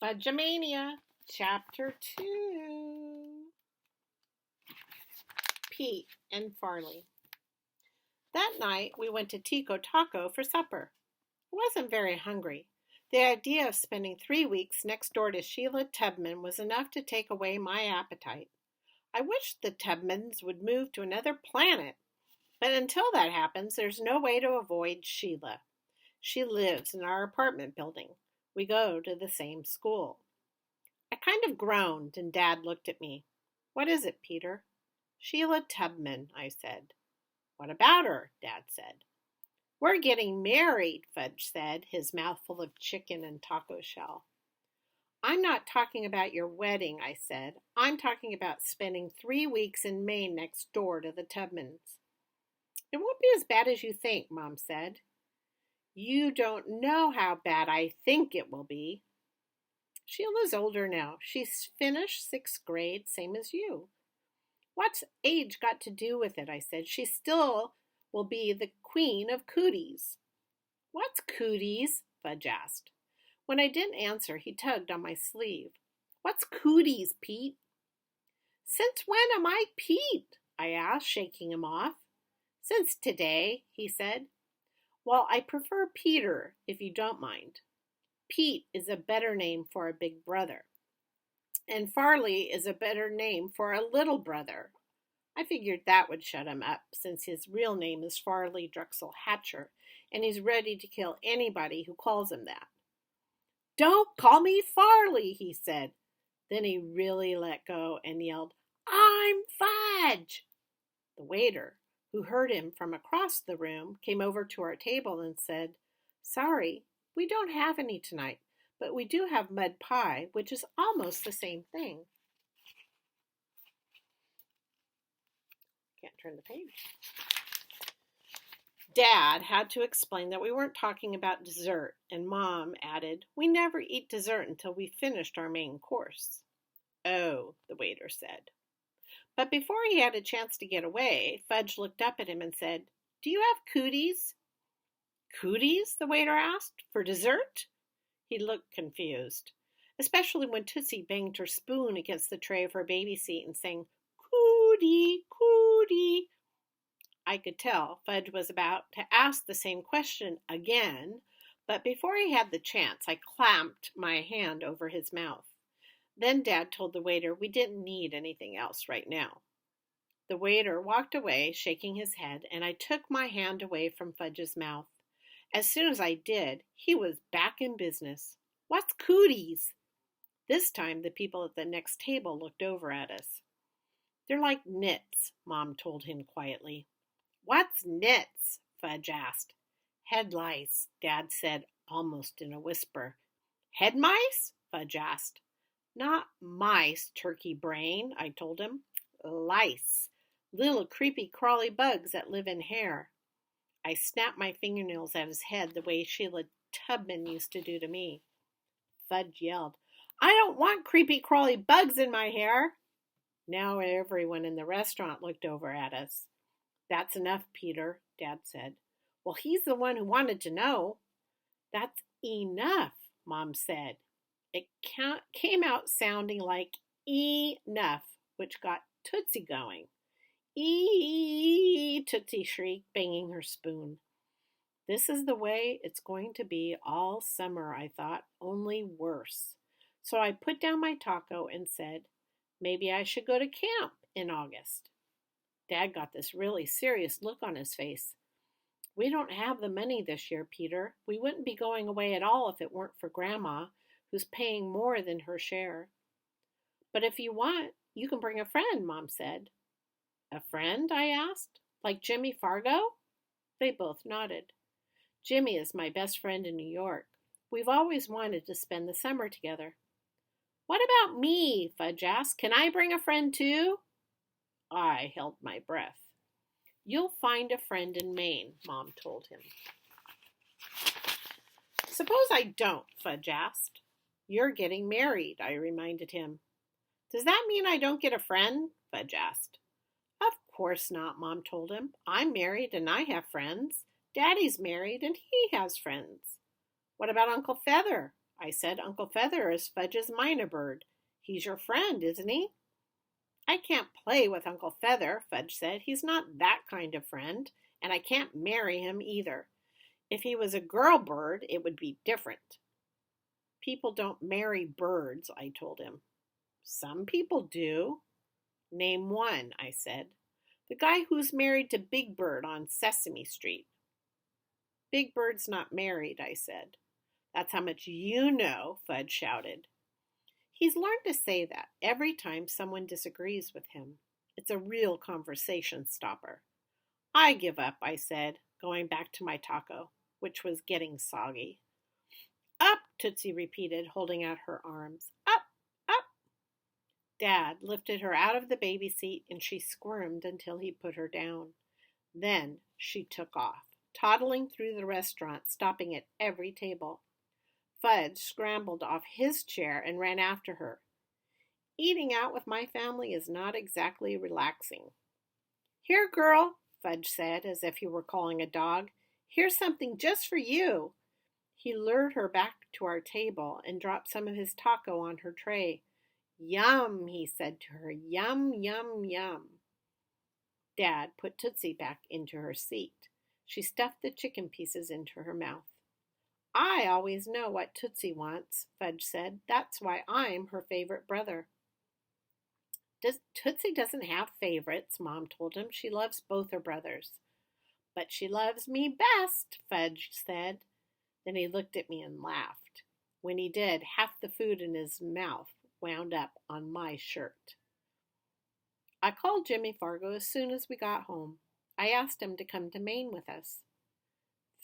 Fudge-a-Mania Chapter 2. Pete and Farley. That night we went to Tico Taco for supper. I wasn't very hungry. The idea of spending 3 weeks next door to Sheila Tubman was enough to take away my appetite. I wish the Tubmans would move to another planet, but until that happens, there's no way to avoid Sheila. She lives in our apartment building. We go to the same school. I kind of groaned, and Dad looked at me. "What is it, Peter?" "Sheila Tubman," I said. "What about her?" Dad said. "We're getting married," Fudge said, his mouth full of chicken and taco shell. "I'm not talking about your wedding," I said. "I'm talking about spending 3 weeks in Maine next door to the Tubmans." "It won't be as bad as you think," Mom said. "You don't know how bad I think it will be." "Sheila's older now. She's finished 6th grade, same as you." "What's age got to do with it?" I said. "She still will be the queen of cooties." "What's cooties?" Fudge asked. When I didn't answer, he tugged on my sleeve. "What's cooties, Pete?" "Since when am I Pete?" I asked, shaking him off. "Since today," he said. "Well, I prefer Peter, if you don't mind. Pete is a better name for a big brother. And Farley is a better name for a little brother." I figured that would shut him up, since his real name is Farley Drexel Hatcher, and he's ready to kill anybody who calls him that. "Don't call me Farley," he said. Then he really let go and yelled, "I'm Fudge!" The waiter, who heard him from across the room, came over to our table and said, "Sorry, we don't have any tonight, but we do have mud pie, which is almost the same thing." Can't turn the page. Dad had to explain that we weren't talking about dessert, and Mom added, "We never eat dessert until we've finished our main course." "Oh," the waiter said. But before he had a chance to get away, Fudge looked up at him and said, "Do you have cooties?" "Cooties?" the waiter asked. "For dessert?" He looked confused, especially when Tootsie banged her spoon against the tray of her baby seat and sang, "Cootie, cootie." I could tell Fudge was about to ask the same question again, but before he had the chance, I clamped my hand over his mouth. Then Dad told the waiter we didn't need anything else right now. The waiter walked away, shaking his head, and I took my hand away from Fudge's mouth. As soon as I did, he was back in business. "What's cooties?" This time the people at the next table looked over at us. "They're like nits," Mom told him quietly. "What's nits?" Fudge asked. "Head lice," Dad said almost in a whisper. "Head mice?" Fudge asked. "Not mice, turkey brain," I told him. "Lice. Little creepy crawly bugs that live in hair." I snapped my fingernails at his head the way Sheila Tubman used to do to me. Fudge yelled, "I don't want creepy crawly bugs in my hair." Now everyone in the restaurant looked over at us. "That's enough, Peter," Dad said. "Well, he's the one who wanted to know." "That's enough," Mom said. It came out sounding like enough, which got Tootsie going. "Ee!" Tootsie shrieked, banging her spoon. This is the way it's going to be all summer, I thought, only worse. So I put down my taco and said, "Maybe I should go to camp in August." Dad got this really serious look on his face. "We don't have the money this year, Peter. We wouldn't be going away at all if it weren't for Grandma, who's paying more than her share." "But if you want, you can bring a friend," Mom said. "A friend?" I asked. "Like Jimmy Fargo?" They both nodded. "Jimmy is my best friend in New York. We've always wanted to spend the summer together." "What about me?" Fudge asked. "Can I bring a friend too?" I held my breath. "You'll find a friend in Maine," Mom told him. "Suppose I don't?" Fudge asked. "You're getting married," I reminded him. "Does that mean I don't get a friend?" Fudge asked. "Of course not," Mom told him. "I'm married and I have friends. Daddy's married and he has friends." "What about Uncle Feather?" I said. Uncle Feather is Fudge-a-Mania bird. He's your friend, isn't he? I can't play with Uncle Feather, Fudge said. He's not that kind of friend, and I can't marry him either. If he was a girl bird, it would be different. People don't marry birds, I told him. Some people do. Name one, I said. The guy who's married to Big Bird on Sesame Street. Big Bird's not married, I said. That's how much you know, Fudge shouted. He's learned to say that every time someone disagrees with him. It's a real conversation stopper. I give up, I said, going back to my taco, which was getting soggy. Up, Tootsie repeated, holding out her arms. Up, up. Dad lifted her out of the baby seat and she squirmed until he put her down. Then she took off, toddling through the restaurant, stopping at every table. Fudge scrambled off his chair and ran after her. Eating out with my family is not exactly relaxing. Here, girl, Fudge said, as if he were calling a dog. Here's something just for you. He lured her back to our table and dropped some of his taco on her tray. Yum, he said to her. Yum, yum, yum. Dad put Tootsie back into her seat. She stuffed the chicken pieces into her mouth. I always know what Tootsie wants, Fudge said. That's why I'm her favorite brother. Tootsie doesn't have favorites, Mom told him. She loves both her brothers. But she loves me best, Fudge said. Then he looked at me and laughed. When he did, half the food in his mouth wound up on my shirt. I called Jimmy Fargo as soon as we got home. I asked him to come to Maine with us.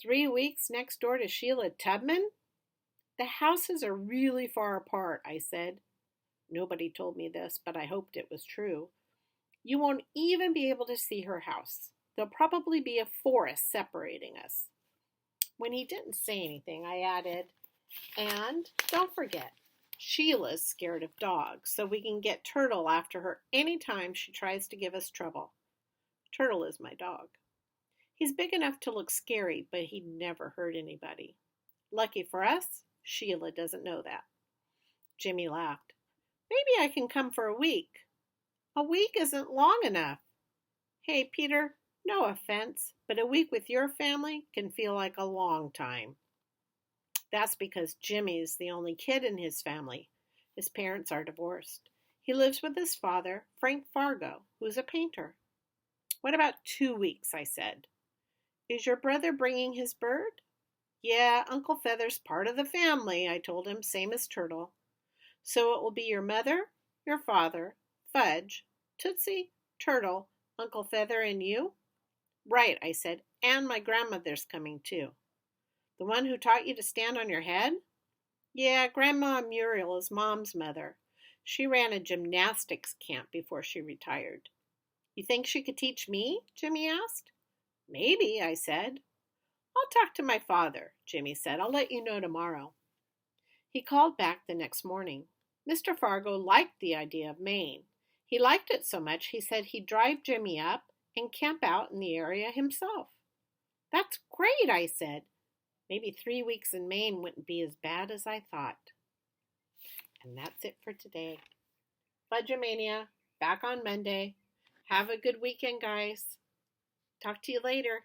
3 weeks next door to Sheila Tubman? The houses are really far apart, I said. Nobody told me this, but I hoped it was true. You won't even be able to see her house. There'll probably be a forest separating us. When he didn't say anything, I added, and don't forget, Sheila's scared of dogs, so we can get Turtle after her any time she tries to give us trouble. Turtle is my dog. He's big enough to look scary, but he'd never hurt anybody. Lucky for us, Sheila doesn't know that. Jimmy laughed. Maybe I can come for a week. A week isn't long enough. Hey, Peter, no offense, but a week with your family can feel like a long time. That's because Jimmy's the only kid in his family. His parents are divorced. He lives with his father, Frank Fargo, who's a painter. What about 2 weeks, I said. Is your brother bringing his bird? Yeah, Uncle Feather's part of the family, I told him, same as Turtle. So it will be your mother, your father, Fudge, Tootsie, Turtle, Uncle Feather, and you? Right, I said, and my grandmother's coming too. The one who taught you to stand on your head? Yeah, Grandma Muriel is Mom's mother. She ran a gymnastics camp before she retired. You think she could teach me? Jimmy asked. Maybe, I said. I'll talk to my father, Jimmy said. I'll let you know tomorrow. He called back the next morning. Mr. Fargo liked the idea of Maine. He liked it so much he said he'd drive Jimmy up and camp out in the area himself. That's great, I said. Maybe 3 weeks in Maine wouldn't be as bad as I thought. And that's it for today. Fudge-a-Mania, back on Monday. Have a good weekend, guys. Talk to you later.